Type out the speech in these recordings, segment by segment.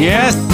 Yes.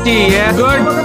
Yeah, good.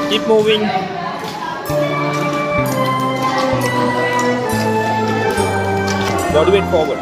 Keep moving. Body weight forward.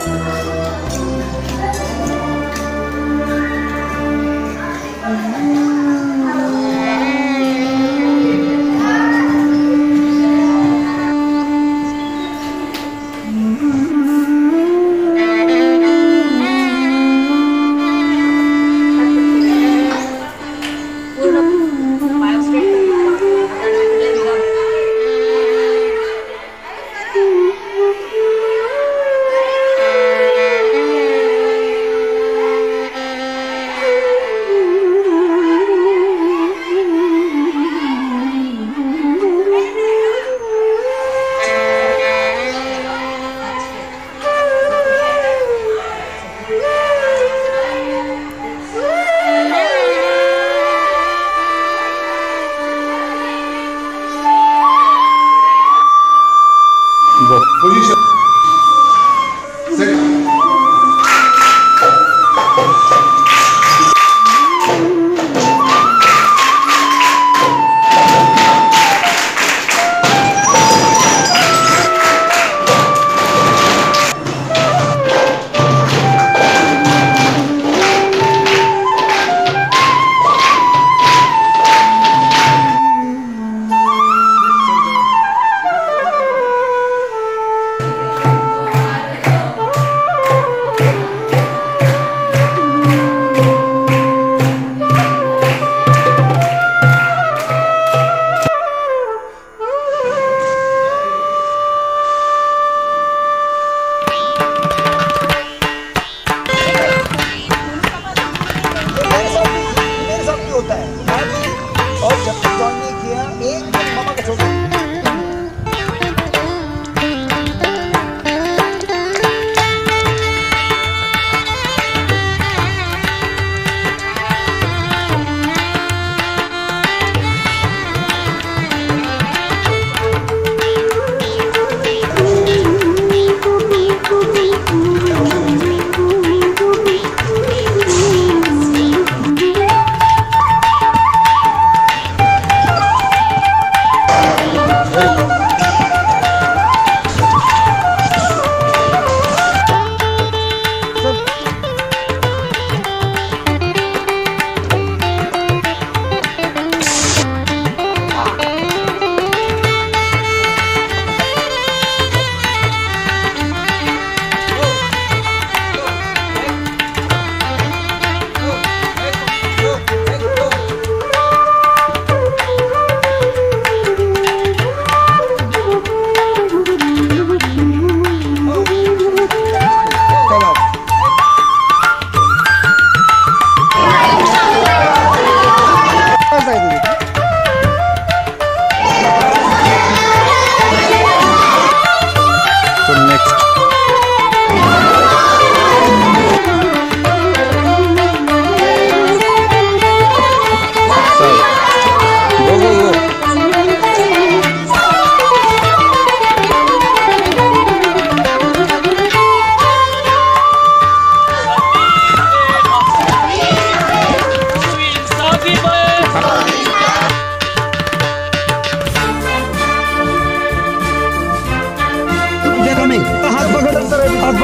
Position. Second.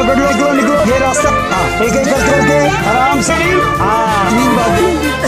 पकड़ low, निकलो निकलो, ये रास्ता। हाँ, एक एक करके आराम से। हाँ, तीन बातें।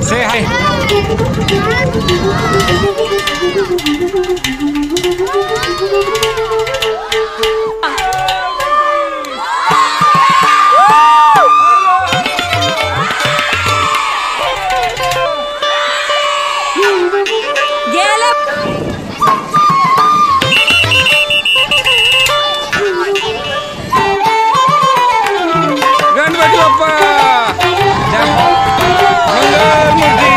Say hi. गणपती बाप्पा मंगलमूर्ती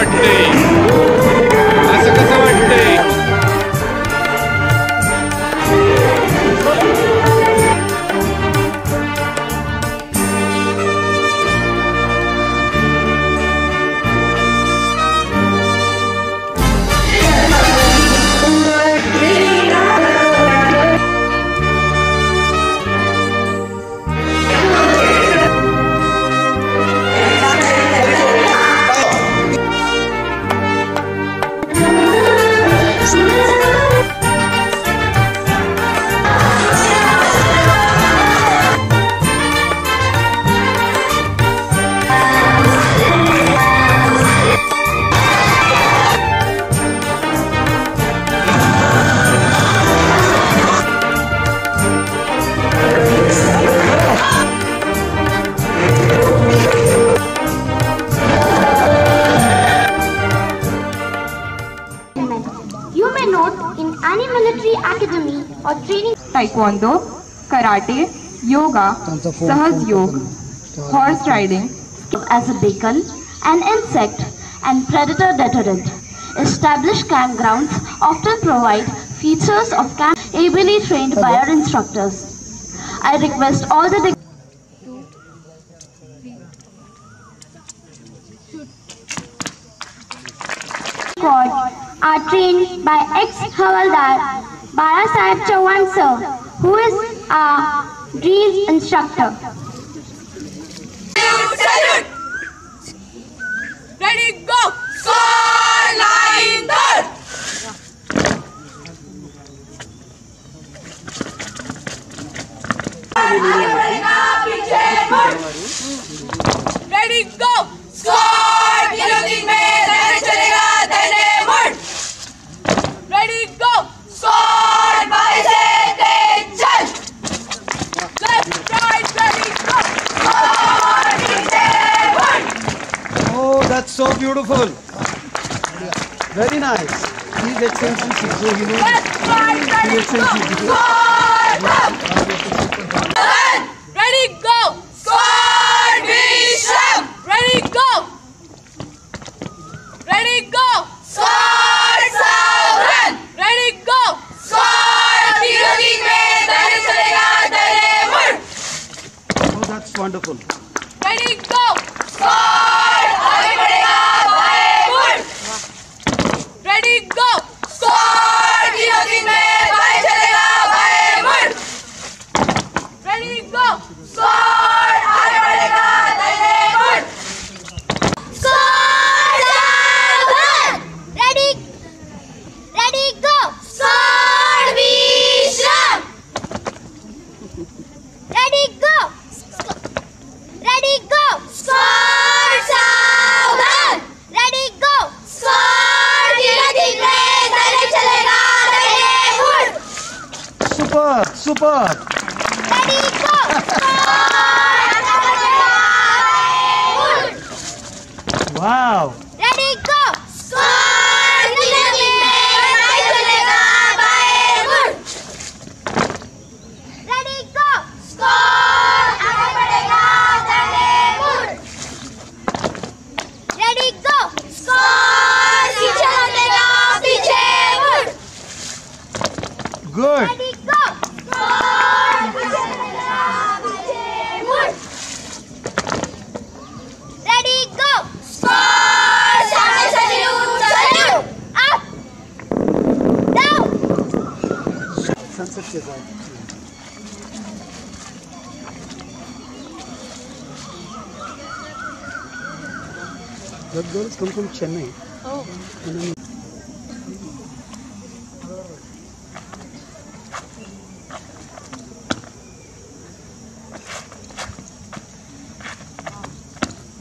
वाटतंय? असं कसं वाटतंय? You may note in any military academy or training taekwondo, karate, yoga, sahaj yoga, horse riding as a beacon, an insect and predator deterrent. Established campgrounds often provide features of camp ably trained by our instructors. I request all the squad are trained by ex-Havaldar Bala Sahib Chauhan sir, who is our drill instructor. Salute! Ready, go! Score line third! Ready, go! Score! तीन में रहने चलेगा दाहिने मुड़. Ready, go! Score! बाएं से तेज चल. Left, right, ready, go! Score! नीचे मुड़. Oh, that's so beautiful. Very nice. He's eccentric, so he knows. Left, right, ready, He's go! eccentric. Score! Ready, go! Score! Vishram! Ready, go! Ready, go! Score! Savan! Ready, go! Score! तीन में दाहिने चलेगा दाहिने मुड़. Oh, that's wonderful. Ready, go! Score! आगे बढ़ेगा बाएं मुड़. Ready, go! Score! तीन में बाएं चलेगा बाएं मुड़. Ready, go! Score! आगे बढ़ेगा दाहिने मुड़. Score! Savan! Ready, ready, go! Score! Vishram! Ready, go! Ready, go! Score! Savan! Ready, go! Score! तीन में दाहिने चलेगा दाहिने मुड़. Super, super. Ready, go! Wow. Ready, go! Score! तीन में दाहिने चलेगा बाएं मुड़. Ready, go! Score! आगे बढ़ेगा दाहिने मुड़. Ready, go! Score! पीछे लौटेगा पीछे मुड़. Good. Ready, go! Score! पीछे लौटेगा पीछे मुड़. Ready, go! Score! सामने salute, salute! Up! Down! Sunset के साथ. That girls come from Chennai. Oh.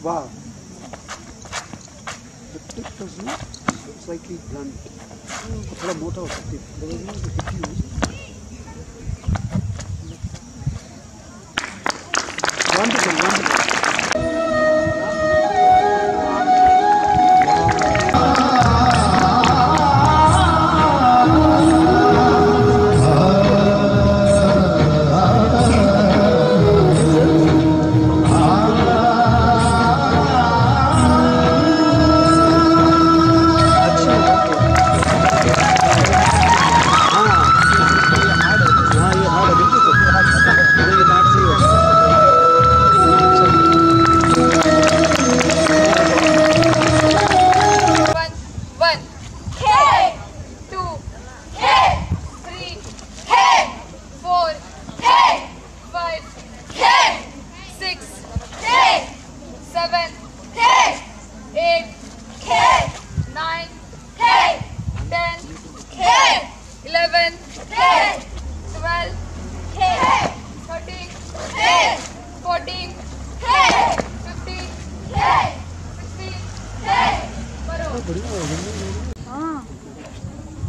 Wow. The tip was not slightly blunt. थोड़ा मोटा होता है tip. There was no diffuse. Wonderful, wonderful.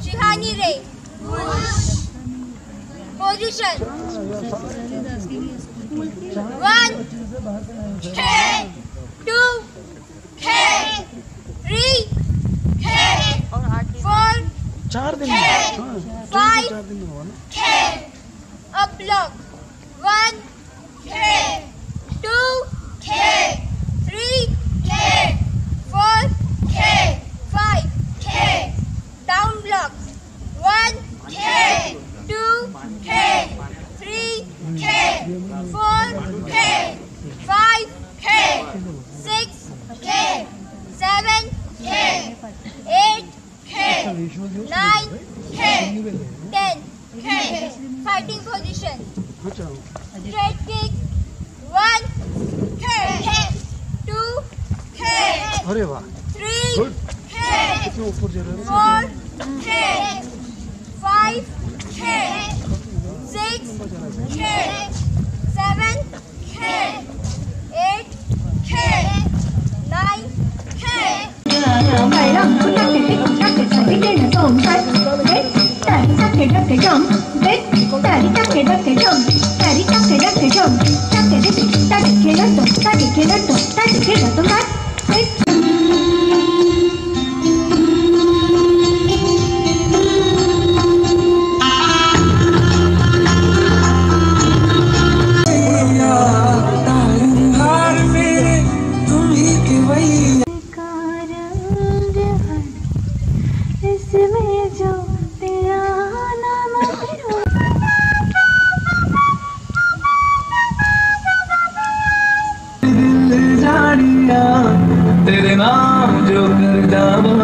Shihani Ray. Position. 1 K 2 K 3 K 4 K 5 K. Up block. 1 K 2 K 3 K 4 K 5 K. Down block. 1 K 2 K 3 K 4 K 5 K 6 K 7 K 8 K 9 K 10 K. Fighting position. Straight kick. 1 K 2 K 3 K 4 K 5 K 6 K 7 K 8 K 9 K. Bài lắm cũng các cái sở thích đây là tồn tại đấy tại các cái đất cái trồng đấy tại các cái đất cái trồng tại các cái đất cái trồng các cái đất ta để kia đất ta để kia đất ta để kia đất đấy. तेरे नाम जो कर जावा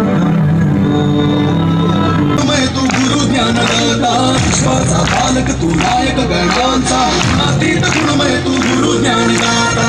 मैं तू गुरु ज्ञानदाता विश्वाचा बालक तू नायक गणांचा अतीत गुणमय तू गुरु ज्ञानदाता.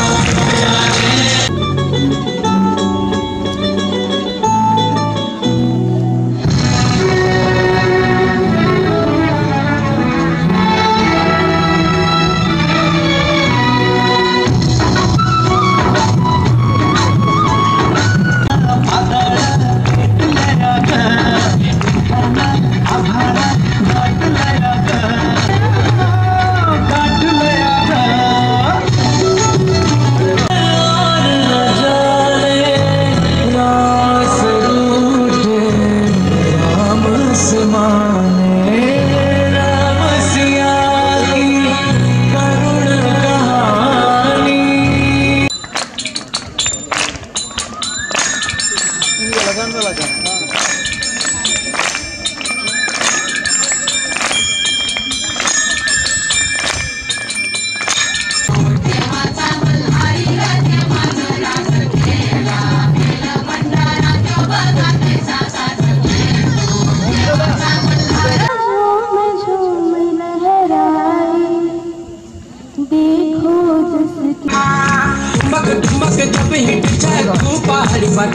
जब hit जाए पहाड़ी पर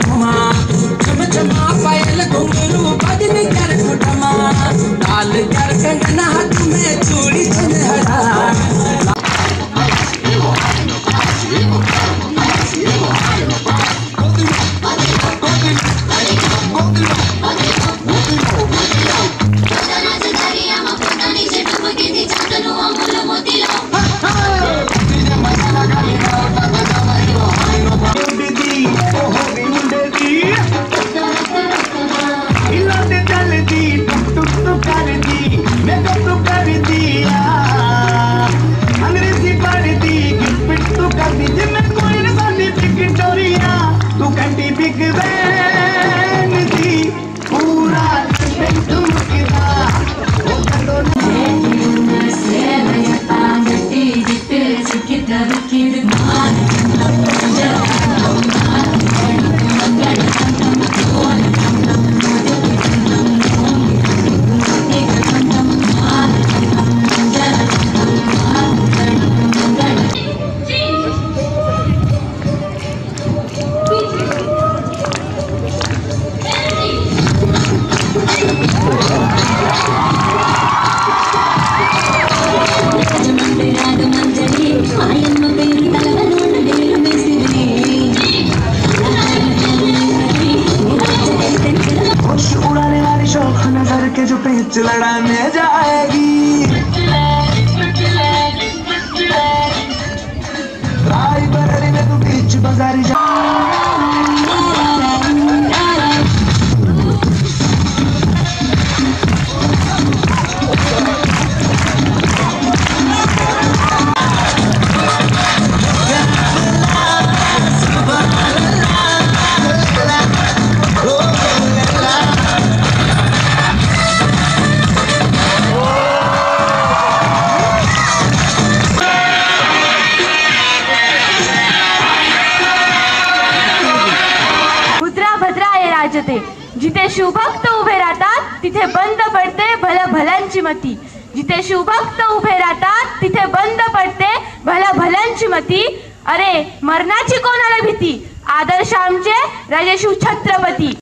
चम चमा कुछ लड़ाने जाएगी। रायबरेली में तू बीच बाजारी जा जिथे शिवभक्त उभे राहतात तिथे बंद पडते भल्या भल्यांची मती। जिथे शिवभक्त उभे राहतात तिथे बंद पडते भल्या भल्यांची मती। अरे मरणाची कोणाला भीती, आदर्श आमचे राजे शिव छत्रपती।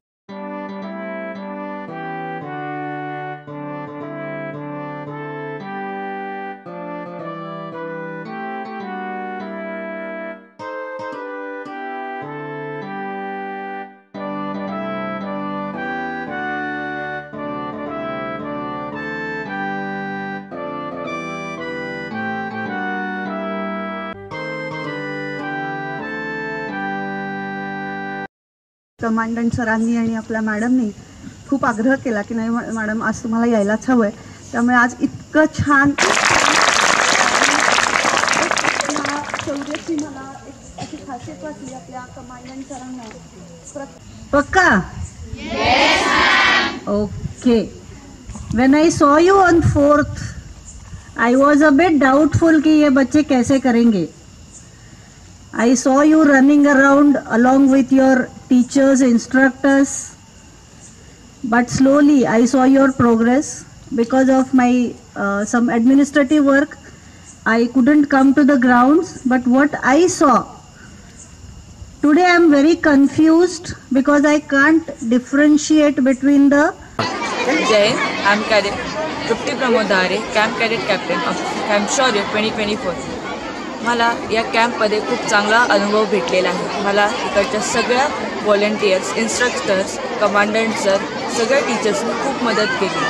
कमांडंट सरांनी आणि आपल्या मॅडमनी खूप आग्रह केला की नाही मॅडम आज तुम्हाला यायलाच हवं आहे, त्यामुळे आज इतकं छान शौर्याची मला एक अशी खासियत वाटली आपल्या कमांडंट सरांना। पक्का? Okay. When I saw you on 4th I was a bit doubtful कि ये बच्चे कैसे करेंगे। I saw you running around along with your teachers, instructors, but slowly I saw your progress. Because of my some administrative work, I couldn't come to the grounds, but what I saw today, I am very confused because I can't differentiate between the Jai, I am Cadet Trupti Pramod Dare, Camp Cadet Captain of Camp Shaurya 2024. मला या कॅम्पमध्ये खूप चांगला अनुभव भेटलेला आहे। मला इकडच्या सगळ्या व्हॉलंटियर्स, इन्स्ट्रक्टर्स, कमांडंट सर, सगळ्या टीचर्सनी खूप मदत केली।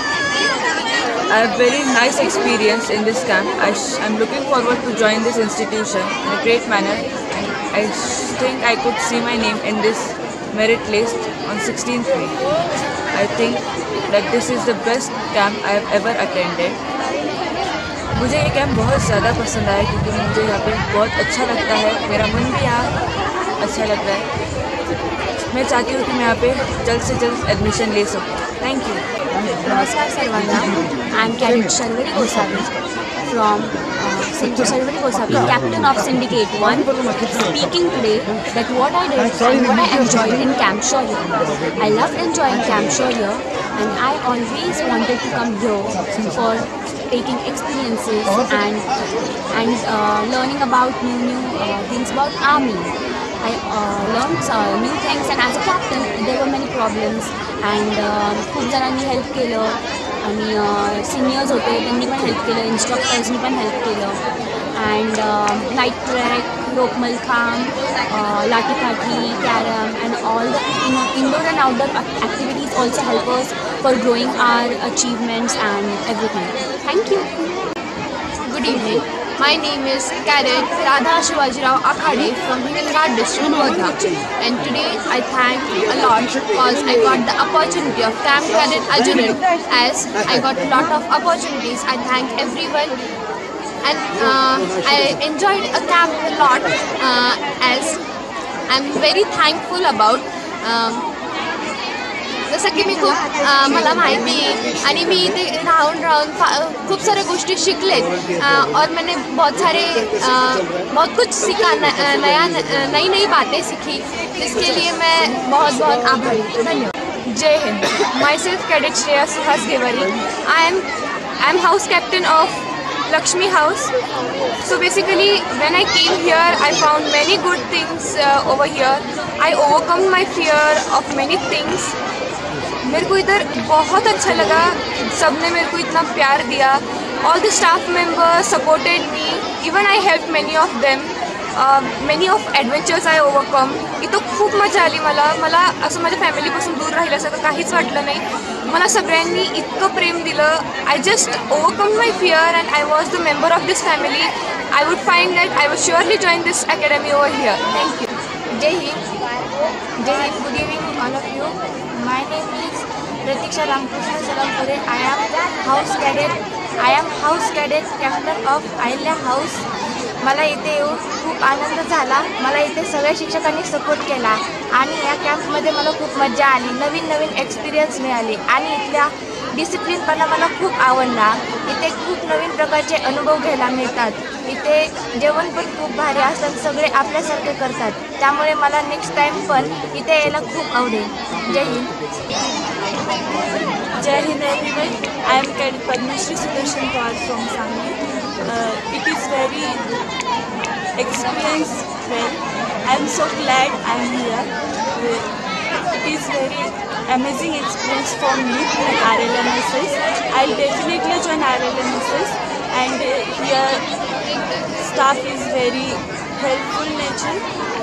I have very nice experience in this camp. I am looking forward to join this institution in a great manner. I think I could see my name in this merit list on 16th May. I think that this is the best camp I have ever attended. मुझे ये camp बहुत ज़्यादा पसंद आया क्योंकि मुझे यहाँ पे बहुत अच्छा लगता है, मेरा मन भी यहाँ अच्छा लग रहा है। मैं चाहती हूँ कि मैं यहाँ पे जल्द से जल्द एडमिशन ले सकूँ। Thank you. नमस्कार सर्वांना। I am cadet Sharvari Gosavi from Sharbari Gosavi, captain of Syndicate 1, speaking today that what I did and what I enjoyed in Camp Shaurya. I loved enjoying Camp Shaurya and I always wanted to come here for taking experiences and learning about new things about army. I learned new things and as a captain there were many problems and खूप जणांनी help केलं आणि seniors होते त्यांनी पण help केलं, इन्स्ट्रक्टर्सनी पण help केलं and night trek, rope malkham, lathi-kathi, carom and all the indoor and outdoor activities also help us for growing our achievements and everything. Thank you. Good evening. My name is Cadet Radha Shivajirao Akhade from Hindengarh district, Wardha. And today I thank a lot because I got the opportunity of Camp Cadet Adjutant. As I got a lot of opportunities, I thank everyone. And I enjoyed a camp a lot as I'm very thankful about जसं की मी खूप मला माहिती आहे आणि मी इथे राहून खूप साऱ्या गोष्टी शिकलेत और मैंने बहुत कुछ सीखा, नई बातें सीखी, जिसके लिए मैं बहुत बहुत आभारी हूँ। धन्यवाद। जय Hind. Myself cadet Shreya Suhas Gewari. I am house captain of Lakshmi House. So basically when I came here I found many good things over here. I overcome my fear of many things. मेरे को इधर बहुत अच्छा लगा, सबने मेरे को इतना प्यार दिया। All the staff members supported me. Even I helped many of them. Many of adventures I overcome. इथं खूप मजा आली. मला असं माझ्या फॅमिलीपासून दूर राहिल्यासारखं काहीच वाटलं नाही. मला सगळ्यांनी इतकं प्रेम दिलं. I just overcome my fear and I was the member of this family. I would find that I would surely join this academy over here. Thank you. जय Hind. Good evening all of you. My name is Pratiksha Ramkrishna Salampure. I am house cadet captain of Ahilya house. मला इथे येऊन खूप आनंद झाला. मला इथे सगळ्या शिक्षकांनी सपोर्ट केला आणि या कॅम्पमध्ये मला खूप मजा आली. नवीन एक्सपिरियन्स मिळाले आणि इथल्या डिसिप्लिनपणा मला खूप आवडला. इथे खूप नवीन प्रकारचे अनुभव घ्यायला मिळतात. इथे जेवण पण खूप भारी असतात. सगळे आपल्यासारखे करतात. त्यामुळे मला नेक्स्ट टाईम पण इथे यायला खूप आवडेल. जय हिंद. जय Hind everyone. I am Cadet Padmashri Sudarshan Pawar from Sangli. It is very experienced well. I am so glad I am here. It is very amazing experience for me in RLMSS. I will definitely join RLMSS, and here staff is very helpful nature.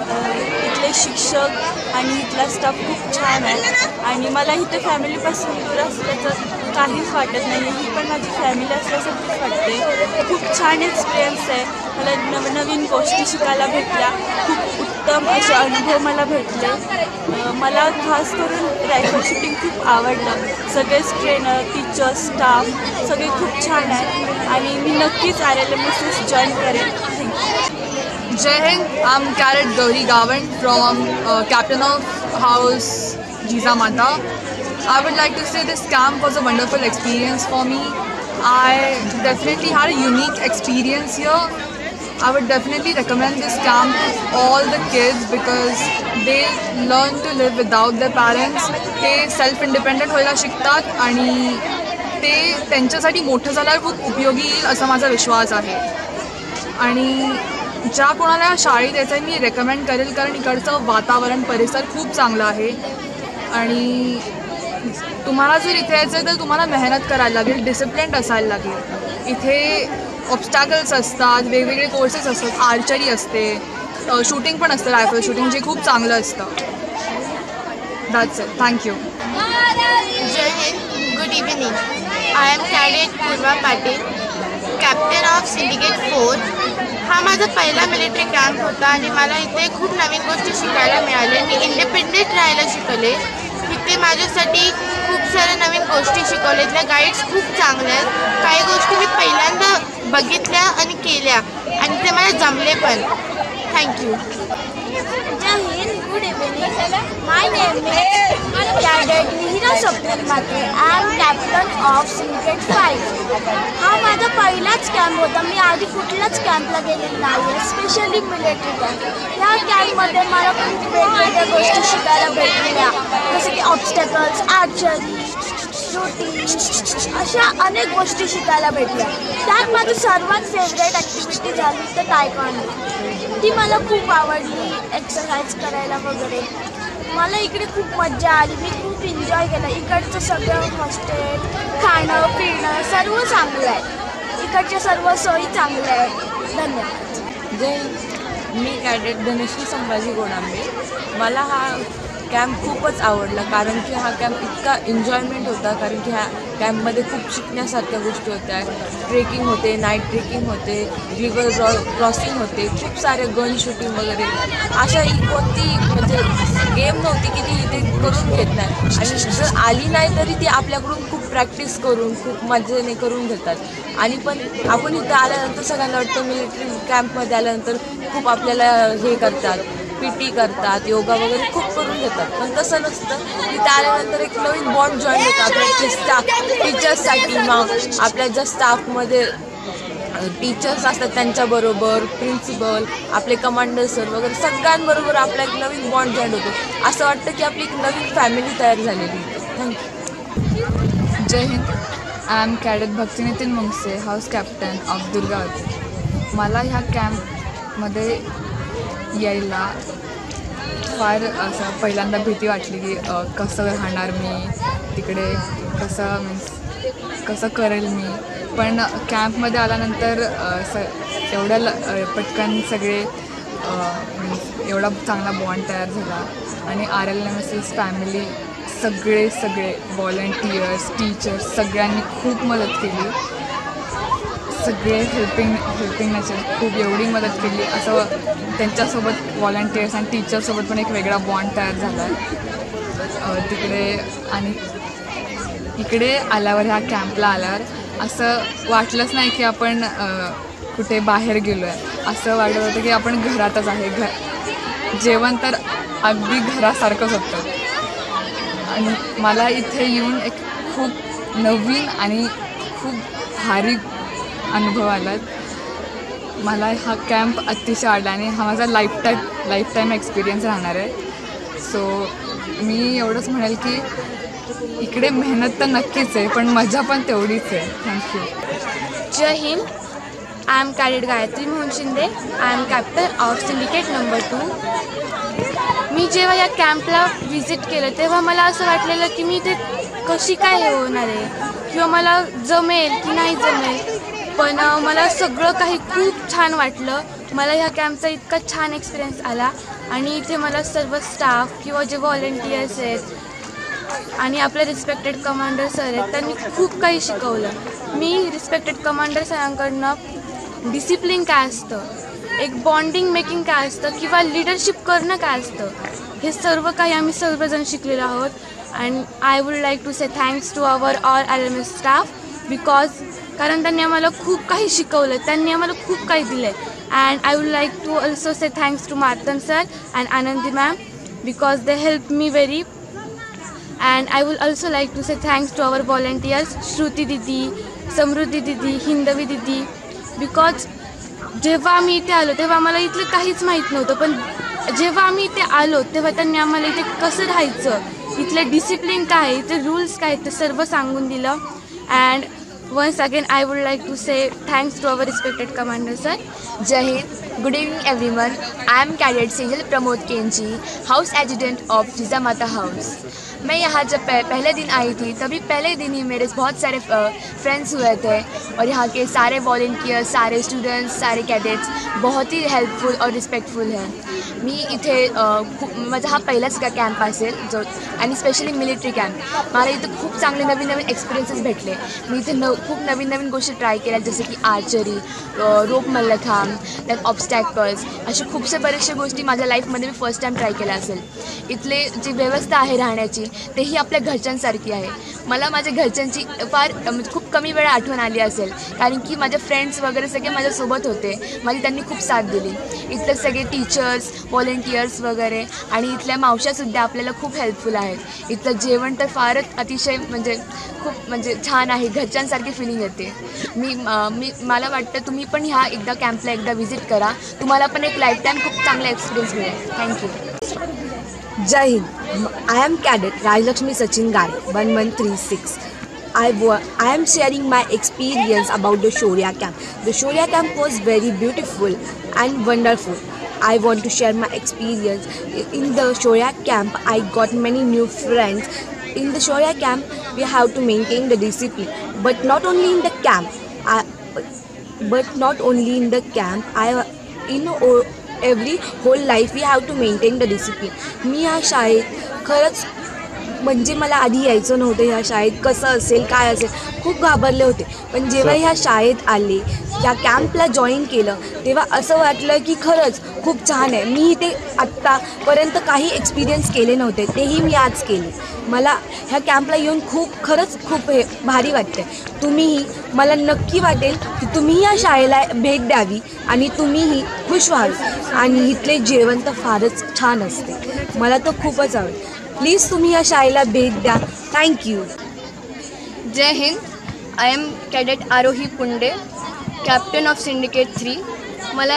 इथले शिक्षक आणि इथला staff खूप छान आहे आणि मला इथे फॅमिलीपासून दूर असल्याचं काहीच वाटत नाही. ही पण माझी फॅमिली असल्यासारखीच वाटते. खूप छान एक्सपिरियन्स आहे. मला नवीन गोष्टी शिकायला भेटल्या. खूप उत्तम असे अनुभव मला भेटले. मला खास करून रायफल शूटिंग खूप आवडलं. सगळेच ट्रेनर, टीचर्स, स्टाफ सगळे खूप छान आहे आणि मी नक्कीच RLMSS जॉईन करेन. Thank you. Jai Hind. I'm Cadet Gauri Gawand from Captain of House Jizamata. I would like to say this camp was a wonderful experience for me. I definitely had a unique experience here. I would definitely recommend this camp to all the kids because they learn to live without their parents. ते self independent व्हायला शिकतात आणि ते त्यांच्यासाठी मोठं झाल्यावर खूप उपयोगी येईल असा माझा विश्वास आहे. आणि ज्या कोणाला शाळेत यायचं मी रेकमेंड करेल कारण इकडचं वातावरण परिसर खूप चांगला आहे आणि तुम्हाला जर इथे यायचं तर तुम्हाला मेहनत करायला लागेल, डिसिप्लिन्ड असायला लागेल. इथे ऑब्स्टॅकल्स असतात, वेगवेगळे कोर्सेस असतात, आर्चरी असते, शूटिंग पण असतं, रायफल शूटिंग जे खूप चांगलं असतं. That's it. थँक्यू. जय Hind. Good evening. I am cadet Purva Patil, captain of syndicate 4. हा माझा पहिला मिलिटरी कॅम्प होता आणि मला इथे खूप नवीन गोष्टी शिकायला मिळाल्या. मी इंडिपेंडेंट राहायला शिकले. इथे माझ्यासाठी खूप साऱ्या नवीन गोष्टी शिकवल्या. इथल्या गाईड्स खूप चांगल्या आहेत. काही गोष्टी मी पहिल्यांदा बघितल्या आणि केल्या आणि ते मला जमले पण. थँक्यू. जय Hind. Good evening. My name is cadet Mihira Swapnil Matre. I am captain of syndicate 5. हा माझा पहिलाच कॅम्प होता. मी आधी कुठल्याच कॅम्पला गेलेली नाही आहे, स्पेशली मिलिटरी कॅम्प. ह्या कॅम्पमध्ये मला खूप वेगवेगळ्या गोष्टी शिकायला भेटल्या, जसं की ऑब्स्टॅकल्स, आर्चरी, शूटिंग, अशा अनेक गोष्टी शिकायला भेटल्या. त्यात माझी सर्वात फेवरेट ॲक्टिव्हिटी झाली तर तायक्वांडो. ती मला खूप आवडली, एक्सरसाइज करायला वगैरे. मला इकडे खूप मजा आली. मी खूप एन्जॉय केलं. इकडचं सगळं हॉस्टेल, खाणं पिणं सर्व चांगलं आहे. इकडच्या सर्व सोयी चांगल्या आहेत. धन्यवाद. जय. मी कॅडेट धनश्री संभाजी गोडांबे. मला हा कॅम्प खूपच आवडला कारण की हा कॅम्प इतका एन्जॉयमेंट होता. कारण की ह्या कॅम्पमध्ये खूप शिकण्यासारख्या गोष्टी होत्या. ट्रेकिंग होते, नाईट ट्रेकिंग होते, रिव्हर क्रॉसिंग होते, खूप सारे गन शूटिंग वगैरे. अशा ही कोणती म्हणजे गेम नव्हती की ती इथे करून घेत नाही आणि जर आली नाही तरी ती आपल्याकडून खूप प्रॅक्टिस करून खूप मजेने करून घेतात. आणि पण आपण इथं आल्यानंतर सगळ्यांना वाटतं मिलिटरी कॅम्पमध्ये आल्यानंतर खूप आपल्याला हे करतात, PT करतात, योगा वगैरे खूप करून घेतात. पण तसं नसतं. तिथे आल्यानंतर एक नवीन बॉन्ड जॉईन होतात आपल्या टीचर्ससाठी. मग आपल्या ज्या स्टाफमध्ये टीचर्स असतात त्यांच्याबरोबर, प्रिन्सिपल, आपले कमांडर सर वगैरे सगळ्यांबरोबर आपला एक नवीन बॉन्ड जॉईन होतो. असं वाटतं की आपली एक नवीन फॅमिली तयार झालेली. थँक्यू. जय हिंद. I am cadet Bhakti Nitin Mungse, house captain of Durgavati. मला ह्या कॅम्पमध्ये यायला फार असं पहिल्यांदा भीती वाटली की कसं राहणार मी तिकडे, कसं करेल मी. पण कॅम्पमध्ये आल्यानंतर एवढ्या पटकन सगळे एवढा चांगला बॉन्ड तयार झाला आणि RLMS's फॅमिली सगळे व्हॉलंटियर्स टीचर्स सगळ्यांनी खूप मदत केली. सगळे हेल्पिंग नेचर खूप एवढी मदत केली. असं त्यांच्यासोबत व्हॉलंटियर्स आणि टीचरसोबत पण एक वेगळा बॉन्ड तयार झाला आहे तिकडे. आणि इकडे आल्यावर ह्या कॅम्पला आल्यावर असं वाटलंच नाही की आपण कुठे बाहेर गेलो आहे. असं वाटत होतं की आपण घरातच आहे. जेवण तर अगदी घरासारखंच होतं. आणि मला इथे येऊन एक खूप नवीन आणि खूप भारी अनुभव आला. मला हा कॅम्प अतिशय आवडला आणि हा माझा लाईफटाईम एक्सपिरियन्स राहणार आहे. सो मी एवढंच म्हणेल की इकडे मेहनत तर नक्कीच आहे पण मजा पण तेवढीच आहे. थँक्यू. जय हिंद. I am cadet Gayatri Mohan Shinde. I am captain of syndicate number 2. मी जेव्हा या कॅम्पला व्हिजिट केलं तेव्हा मला असं वाटलेलं की मी ते कशी काय हे होणार आहे किंवा मला जमेल की नाही जमेल. पण मला सगळं काही खूप छान वाटलं. मला ह्या कॅम्पचा इतका छान एक्सपिरियन्स आला आणि इथे मला सर्व स्टाफ किंवा जे व्हॉलंटियर्स आहेत आणि आपले रिस्पेक्टेड कमांडर सर आहेत त्यांनी खूप काही शिकवलं. मी रिस्पेक्टेड कमांडर सरांकडनं डिसिप्लिन काय असतं, एक बॉन्डिंग मेकिंग काय असतं किंवा लिडरशिप करणं काय असतं हे सर्व काही आम्ही सर्वजण शिकलेलो आहोत. And I would like to say thanks to our all RLMS staff because कारण त्यांनी आम्हाला खूप काही शिकवलं, त्यांनी आम्हाला खूप काही दिलं आहे. And I would like to also say thanks to Martan sir and Anandi ma'am because they help me very. And I would also like to say thanks to our volunteers Shruti दिदी, समृद्धी दिदी, हिंदवी दिदी बिकॉज जेव्हा आम्ही इथे आलो तेव्हा आम्हाला इथलं काहीच माहीत नव्हतं. पण जेव्हा आम्ही इथे आलो तेव्हा त्यांनी आम्हाला इथे कसं राहायचं, इथले डिसिप्लिन काय, इथे रूल्स काय ते सर्व सांगून दिलं. And once again I would like to say thanks to our respected commander sir. Jai Hind. Good evening everyone. I am Cadet Sejal Pramod Kenji, House Adjutant of Jizamata House. मैं यहाँ जब पहले दिन आई थी तभी पहले दिन ही मेरे बहुत सारे फ्रेंड्स हुए थे और यहाँ के सारे वॉलंटियर्स, सारे स्टुडंट्स, सारे कॅडेट्स बहुत ही हेल्पफुल और रिस्पेक्टफुल हैं. मी इथे माझा हा पहिलाच कॅम्प असेल जो आणि स्पेशली मिलिटरी कॅम्प. मला इथं खूप चांगले नवीन एक्सपिरियन्सेस भेटले. मी इथे खूप नवीन गोष्टी ट्राय केल्या जसे की आर्चरी, रोप मल्लखांब, त्यात ऑब्स्टॅकल्स असे खूपसे बरेचशा गोष्टी माझ्या लाईफमध्ये मी फर्स्ट टाईम ट्राय केल्या असेल. इथले जी व्यवस्था आहे राहण्याची तेही आपल्या घरच्यांसारखी आहे. मला माझ्या घरच्यांची फार खूप कमी वेळा आठवण आली असेल कारण की माझे फ्रेंड्स वगैरे सगळे माझ्यासोबत होते. माझी त्यांनी खूप साथ दिली. इथले सगळे टीचर्स, व्हॉलंटियर्स वगैरे आणि इथल्या मावशासुद्धा आपल्याला खूप हेल्पफुल आहेत. इथलं जेवण तर फारच अतिशय खूप छान आहे. घरच्यांसारखी फिलिंग येते. मला वाटतं तुम्ही पण ह्या एकदा कॅम्पला एकदा व्हिजिट करा. तुम्हाला पण एक लाईफटाईम खूप चांगला एक्सपिरियन्स मिळेल. थँक्यू. जय हिंद. I am Cadet Rajlakshmi Sachin Gare 1136. I am sharing my experience about the Shaurya camp. The Shaurya camp was very beautiful and wonderful. I want to share my experience. In the Shaurya camp, I got many new friends. In the Shaurya camp, we have to maintain the discipline. But not only in the camp. Every whole life we have to maintain the discipline. मी ह्या शाळेत खरंच मला आधी यायचं नव्हतं. ह्या शाळेत कसं असेल काय असेल खूप घाबरले होते. पण जेव्हा ह्या शाळेत आले, या कॅम्पला जॉईन केलं तेव्हा असं वाटलं की खरंच खूप छान आहे. मी इथे आत्तापर्यंत काही एक्सपिरियन्स केले नव्हते तेही मी आज केले. मला ह्या कॅम्पला येऊन खरंच खूप भारी वाटते. तुम्हीही मला नक्की वाटेल की तुम्ही या शाळेला भेट द्यावी आणि तुम्हीही खुश व्हाल. आणि इथले जेवण तर फारच छान असते. मला तर खूपच आवडते. प्लीज तुम्ही या शाळेला भेट द्या. थँक्यू. जय हिंद. I am cadet Arohi Punde, captain of syndicate 3. मला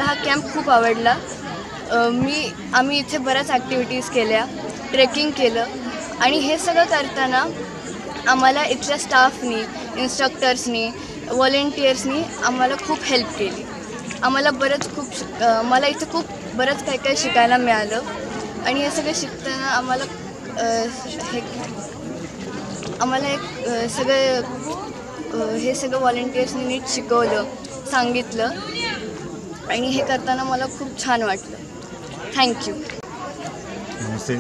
हा कॅम्प खूप आवडला. आम्ही इथे बऱ्याच ॲक्टिव्हिटीज केल्या, ट्रेकिंग केलं आणि हे सगळं करताना आम्हाला इथल्या स्टाफनी, इन्स्ट्रक्टर्सनी, व्हॉलंटियर्सनी आम्हाला खूप हेल्प केली. मला इथे खूप बरंच काही शिकायला मिळालं आणि हे सगळं शिकताना हे सगळं व्हॉलंटियर्सनी नीट शिकवलं, सांगितलं आणि हे करताना मला खूप छान वाटलं. थँक्यू. नमस्ते,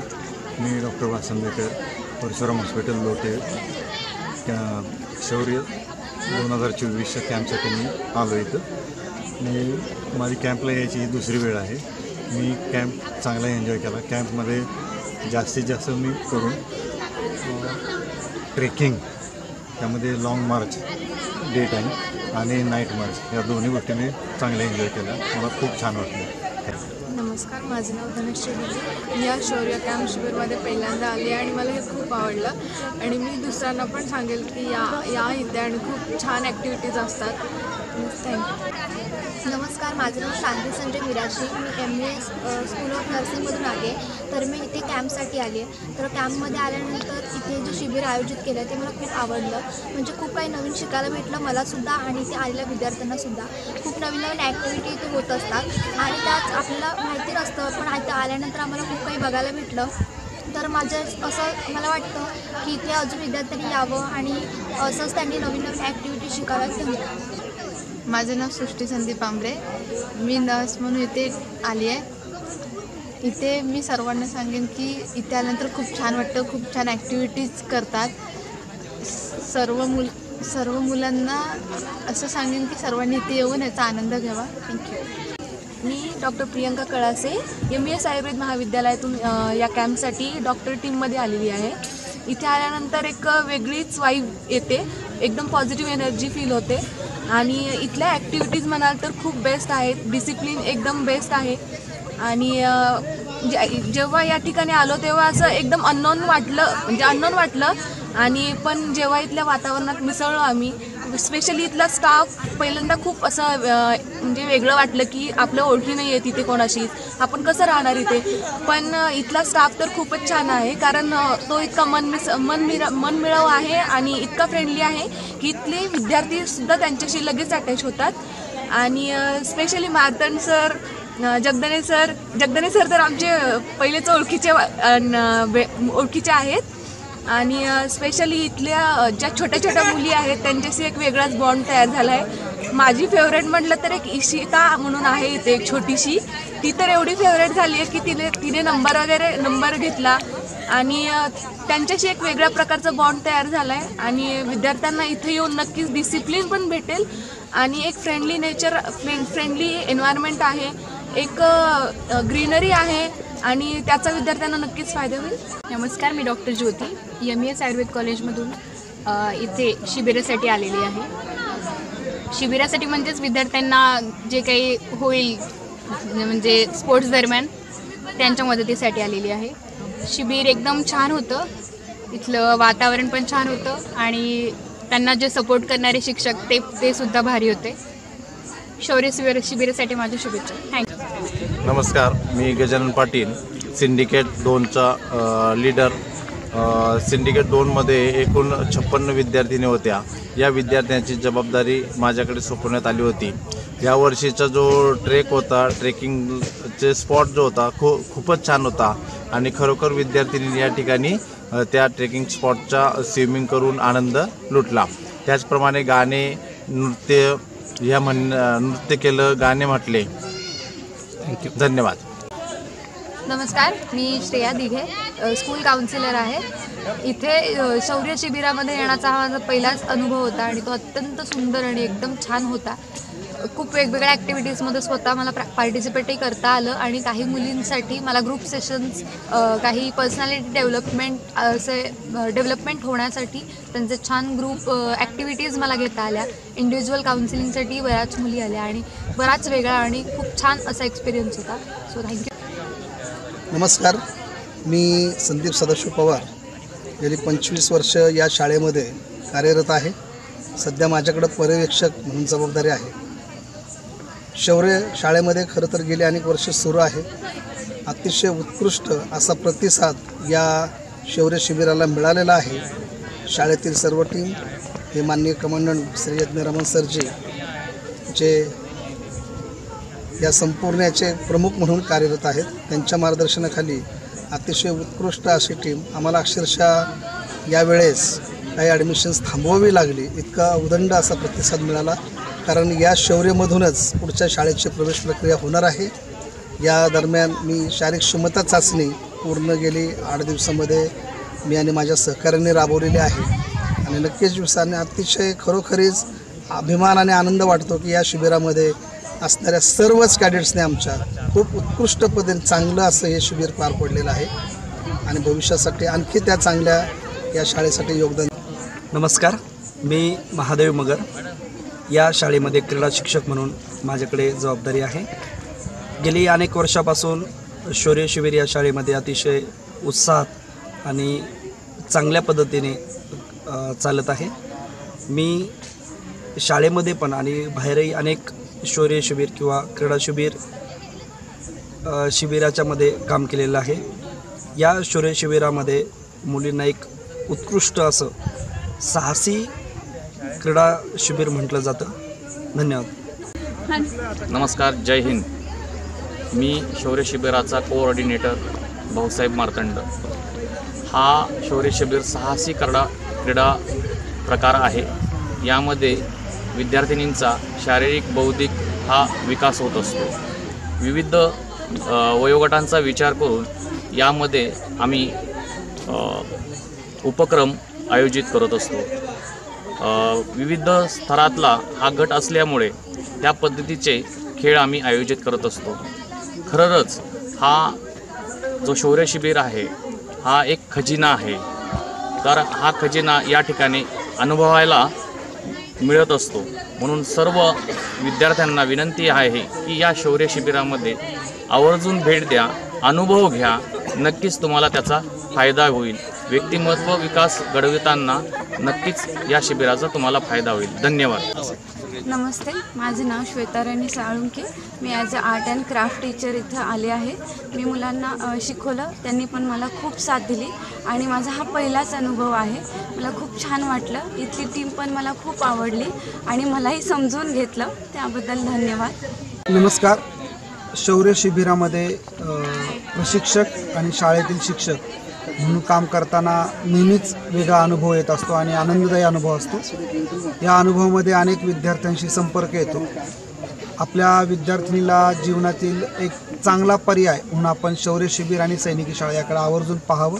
मी डॉक्टर वासंदेकर, परशुराम हॉस्पिटल लोटे. शौर्य 2024च्या कॅम्पसाठी मी आलो इथं. माझी कॅम्पला यायची ही दुसरी वेळ आहे. मी कॅम्प चांगला एन्जॉय केला. कॅम्पमध्ये जास्तीत जास्त मी करून ट्रेकिंग, त्यामध्ये लाँग मार्च, डे टाईम आणि नाईट मार्च या दोन्ही गोष्टी मी चांगल्या एन्जॉय केल्या. मला खूप छान वाटलं. नमस्कार, माझं नाव धनश्री. मी या शौर्य कॅम्प शिबिरमध्ये पहिल्यांदा आले आणि मला हे खूप आवडलं आणि मी दुसऱ्यांना पण सांगेल की या इथे आणि खूप छान ॲक्टिव्हिटीज असतात. थँक्यू. नमस्कार, माझं नाव शांती संजय मिराशी. मी MBA स्कूल ऑफ नर्सिंगमधून आले. तर मी इथे कॅम्पसाठी आले. तर कॅम्पमध्ये आल्यानंतर इथे जे शिबिर आयोजित केलं ते मला खूप आवडलं. म्हणजे खूप काही नवीन शिकायला भेटलं मलासुद्धा आणि इथे आलेल्या विद्यार्थ्यांनासुद्धा. खूप नवीन नवीन ॲक्टिव्हिटी इथे होत असतात आणि त्याच आपल्याला माहिती नसतं, पण इथे आल्यानंतर आम्हाला खूप काही बघायला भेटलं. तर माझं असं मला वाटतं की इथे अजून विद्यार्थ्यांनी यावं आणि असंच त्यांनी नवीन नवीन ॲक्टिव्हिटी शिकाव्यात. माझं नाव सृष्टी संदीप आंबरे. मी नर्स म्हणून इथे आली आहे. इथे मी सर्वांना सांगेन की इथे आल्यानंतर खूप छान वाटतं. खूप छान ॲक्टिव्हिटीज करतात. सर्व मुलांना असं सांगेन की सर्वांनी इथे येऊन याचा आनंद घ्यावा. थँक्यू. मी डॉक्टर प्रियंका कळासे, MBS आयुर्वेद महाविद्यालयातून या कॅम्पसाठी डॉक्टर टीममध्ये आलेली आहे. इथे आल्यानंतर एक वेगळीच वाईब येते, एकदम पॉझिटिव्ह एनर्जी फील होते आणि इथल्या ॲक्टिव्हिटीज म्हणाल तर खूप बेस्ट आहेत. डिसिप्लिन एकदम बेस्ट आहे आणि जेव्हा या ठिकाणी आलो तेव्हा असं एकदम अननोन वाटलं आणि पण जेव्हा इथल्या वातावरणात मिसळलो आम्ही, स्पेशली इथला स्टाफ पहिल्यांदा खूप असं म्हणजे वेगळं वाटलं की आपलं ओळखी नाही आहे तिथे कोणाशी, आपण कसं राहणार इथे. पण इथला स्टाफ तर खूपच छान आहे, कारण तो इतका मनमिळाऊ आहे आणि इतका फ्रेंडली आहे की इथले विद्यार्थीसुद्धा त्यांच्याशी लगेच अटॅच होतात. आणि स्पेशली मार्तंड सर, जगदाने सर तर आमचे पहिलेच ओळखीचे आहेत. आणि स्पेशली इथल्या ज्या छोट्या छोट्या मुली आहेत त्यांच्याशी एक वेगळाच बॉन्ड तयार झाला आहे. माझी फेवरेट म्हटलं तर एक इशिता म्हणून आहे इथे एक छोटीशी, ती तर एवढी फेवरेट झाली आहे की तिने नंबर घेतला आणि त्यांच्याशी एक वेगळ्या प्रकारचा बॉन्ड तयार झाला आहे. आणि विद्यार्थ्यांना इथे येऊन नक्कीच डिसिप्लिन पण भेटेल आणि एक फ्रेंडली एन्व्हायरमेंट आहे, एक ग्रीनरी आहे आणि त्याचा विद्यार्थ्यांना नक्कीच फायदा होईल. नमस्कार, मी डॉक्टर ज्योती, MBS आयुर्वेद कॉलेजमधून इथे शिबिरासाठी आलेली आहे. शिबिरासाठी म्हणजेच विद्यार्थ्यांना जे काही होईल म्हणजे स्पोर्ट्स दरम्यान त्यांच्या मदतीसाठी आलेली आहे. शिबिर एकदम छान होतं, इथलं वातावरण पण छान होतं आणि त्यांना जे सपोर्ट करणारे शिक्षक ते सुद्धा भारी होते. शौर्य शिबिरासाठी माझ्या शुभेच्छा. थँक्यू. नमस्कार, मी गजानन पाटील, सिंडिकेट 2चा लीडर. सिंडिकेट 2मध्ये एकूण 56 विद्यार्थिनी होत्या. या विद्यार्थ्यांची जबाबदारी माझ्याकडे सोपवण्यात आली होती. या वर्षीचा जो ट्रेक होता, ट्रेकिंगचे स्पॉट जो होता खूपच छान होता आणि खरोखर विद्यार्थिनी या ठिकाणी त्या ट्रेकिंग स्पॉटचा स्विमिंग करून आनंद लुटला. त्याचप्रमाणे गाणे, नृत्य नृत्य केलं, गाणे म्हटले. थँक्यू. धन्यवाद. नमस्कार, मी श्रेया दिघे, स्कूल काउन्सिलर आहे. इथे शौर्य शिबिरामध्ये येण्याचा हा माझा पहिलाच अनुभव होता आणि तो अत्यंत सुंदर आणि एकदम छान होता. खूप वेगवेगळ्या ॲक्टिव्हिटीजमध्ये स्वतः मला पार्टिसिपेटही करता आलं आणि काही मुलींसाठी मला ग्रुप सेशन्स, काही पर्सनॅलिटी डेव्हलपमेंट होण्यासाठी त्यांचे छान ग्रुप ॲक्टिव्हिटीज मला घेता आल्या. इंडिव्हिज्युअल काउन्सिलिंगसाठी बऱ्याच मुली आल्या आणि बराच वेगळा आणि खूप छान असा एक्सपिरियन्स होता. So thank you. नमस्कार, मी संदीप सदाशिव पवार, गेली 25 वर्ष या शाळेमध्ये कार्यरत आहे. सध्या माझ्याकडं पर्यवेक्षक म्हणून जबाबदारी आहे. शौर्य शाळेमध्ये खरं तर गेली अनेक वर्ष सुरू आहे. अतिशय उत्कृष्ट असा प्रतिसाद या शौर्य शिबिराला मिळालेला आहे. शाळेतील सर्व टीम, हे माननीय कमांडंट श्री यज्ञ रमण सरजी, जे या संपूर्ण याचे प्रमुख म्हणून कार्यरत आहेत, त्यांच्या मार्गदर्शनाखाली अतिशय उत्कृष्ट अशी टीम. आम्हाला अक्षरशः यावेळेस काही ॲडमिशन्स थांबवावी लागली, इतका उदंड असा प्रतिसाद मिळाला. कारण या शौर्यमधूनच पुढच्या शाळेची प्रवेश प्रक्रिया होणार आहे. या दरम्यान मी शारीरिक क्षमता चाचणी पूर्ण गेली 8 दिवसामध्ये मी आणि माझ्या सहकाऱ्यांनी राबवलेली आहे आणि नक्कीच दिवसाने अतिशय खरोखरीच अभिमान आणि आनंद वाटतो की या शिबिरामध्ये असणाऱ्या सर्वच कॅडेट्सने आमच्या खूप उत्कृष्ट पद्धतीने चांगलं असं हे शिबिर पार पडलेलं आहे आणि भविष्यासाठी आणखी त्या चांगल्या या शाळेसाठी योगदान. नमस्कार, मी महादेव मगर. या शाळेमध्ये क्रीडा शिक्षक म्हणून माझ्याकडे जबाबदारी आहे. गेली अनेक वर्षापासून शौर्य शिबिर या शाळेमध्ये अतिशय उत्साहात आणि चांगल्या पद्धतीने चालत आहे. मी शाळेमध्ये पण आणि बाहेरही अनेक शौर्य शिबिर किंवा क्रीडा शिबिराच्यामध्ये काम केलेलं आहे. या शौर्य शिबिरामध्ये मुलींना एक उत्कृष्ट असं साहसी क्रीडा शिबिर म्हटलं जातं. धन्यवाद. नमस्कार, जय हिंद. मी शौर्य शिबिराचा कोऑर्डिनेटर भाऊसाहेब मार्तंड. हा शौर्य शिबिर साहसी क्रीडा प्रकार आहे. यामध्ये विद्यार्थिनींचा शारीरिक बौद्धिक हा विकास होत असतो. विविध वयोगटांचा विचार करून यामध्ये आम्ही उपक्रम आयोजित करत असतो. विविध स्तरातला हा गट असल्यामुळे त्या पद्धतीचे खेळ आम्ही आयोजित करत असतो. खरंच हा जो शौर्य शिबिर आहे हा एक खजिना आहे. तर हा खजिना या ठिकाणी अनुभवायला मिळत असतो. म्हणून सर्व विद्यार्थ्यांना विनंती आहे की या शौर्य शिबिरामध्ये आवर्जून भेट द्या, अनुभव घ्या. नक्कीच तुम्हाला त्याचा फायदा होईल. व्यक्तिमत्व विकास घडविताना नक्कीच या शिबिराचा तुम्हाला फायदा होईल. धन्यवाद. नमस्ते, माझे नाव श्वेताराणी साळुंके. मी as a art and craft teacher इथं आले आहे. मी मुलांना शिकवलं, त्यांनी पण मला खूप साथ दिली आणि माझा हा पहिलाच अनुभव आहे. मला खूप छान वाटलं. इथली टीम पण मला खूप आवडली आणि मलाही समजून घेतलं, त्याबद्दल धन्यवाद. नमस्कार. शौर्य शिबिरामध्ये प्रशिक्षक आणि शाळेतील शिक्षक म्हणून काम करताना नेहमीच वेगळा अनुभव येत असतो आणि आनंददायी अनुभव असतो. या अनुभवामध्ये अनेक विद्यार्थ्यांशी संपर्क येतो. आपल्या विद्यार्थिनीला जीवनातील एक चांगला पर्याय म्हणून आपण शौर्य शिबिर आणि सैनिकी शाळा याकडे आवर्जून पाहावं.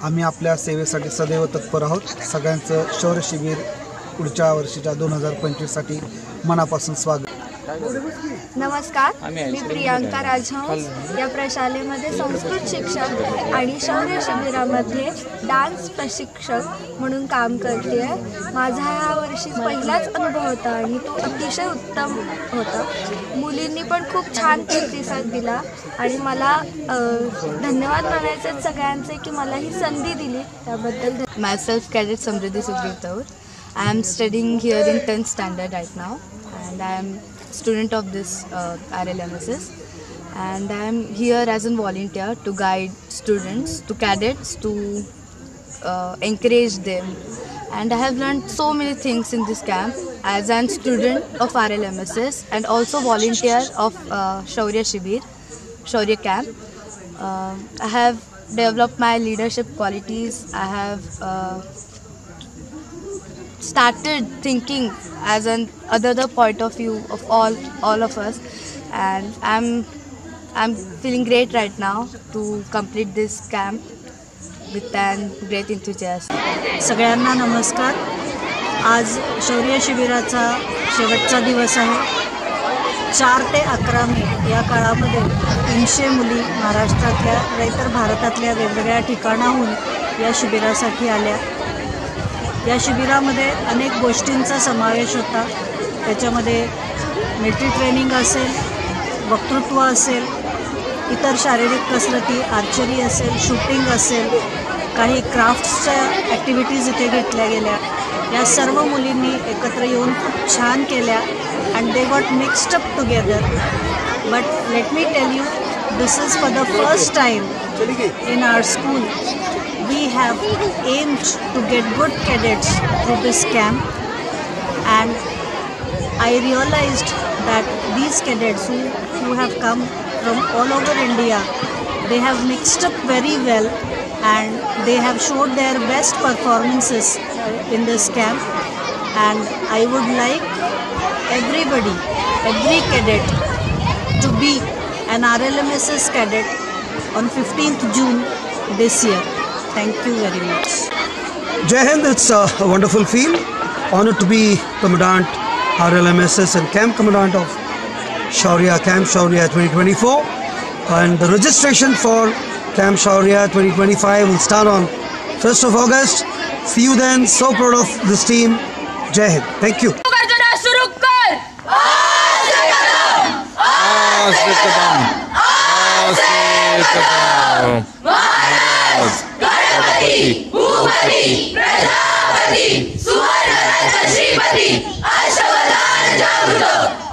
आम्ही आपल्या सेवेसाठी सदैव तत्पर आहोत. सगळ्यांचं शौर्य शिबिर पुढच्या वर्षीच्या 2025साठी मनापासून स्वागत. नमस्कार, मी प्रियांका राजहंस या प्रशालेमध्ये संस्कृत शिक्षक आणि शौर्य शिबिरामध्ये डान्स प्रशिक्षक म्हणून काम करते आहे. माझा ह्या वर्षी पहिलाच अनुभव होता आणि तो अतिशय उत्तम होता. मुलींनी पण खूप छान प्रतिसाद दिला आणि मला धन्यवाद म्हणायचे सगळ्यांचे की मला ही संधी दिली त्याबद्दल. Myself, Cadet Samriddhi Sukhdev Taur. I am studying here in 10th standard right now, and I am student of this RLMSS, and I am here as a volunteer to guide students, to cadets, to encourage them, and I have learned so many things in this camp as a student of RLMSS and also volunteer of Shaurya Shibir, Shaurya Camp. I have developed my leadership qualities. I have started thinking as an other point of view of all of us, and I'm feeling great right now to complete this camp with an great enthusiasm. सगळ्यांना नमस्कार. आज शौर्य शिबिराचा शेवटचा दिवस आहे. 4 ते 11 मे या काळामध्ये 300 मुली महाराष्ट्रातल्या नाहीतर भारतातल्या वेगवेगळ्या ठिकाणाहून या शिबिरासाठी आल्या. या शिबिरामध्ये अनेक गोष्टींचा समावेश होता. त्याच्यामध्ये मिलिटरी ट्रेनिंग असेल, वक्तृत्व असेल, इतर शारीरिक कसरती, आर्चरी असेल, शूटिंग असेल, काही क्राफ्ट्सच्या ॲक्टिव्हिटीज इथे घेतल्या गेल्या. या सर्व मुलींनी एकत्र येऊन खूप छान केल्या and they got mixed up together. But let me tell you, this is for the first time in our school we have aimed to get good cadets through this camp, and I realized that these cadets who have come from all over India, they have mixed up very well and they have showed their best performances in this camp, and I would like everybody, every cadet to be an RLMSS cadet on 15th June this year. Thank you very much. Jai Hind, it's a wonderful feel. Honored to be Commandant RLMSS and Camp Commandant of Shaurya, Camp Shaurya 2024. And the registration for Camp Shaurya 2025 will start on 1st of August. See you then. So proud of this team. Jai Hind. Thank you. सुवर्ण श्रीपती हर्षवर्धन जागृत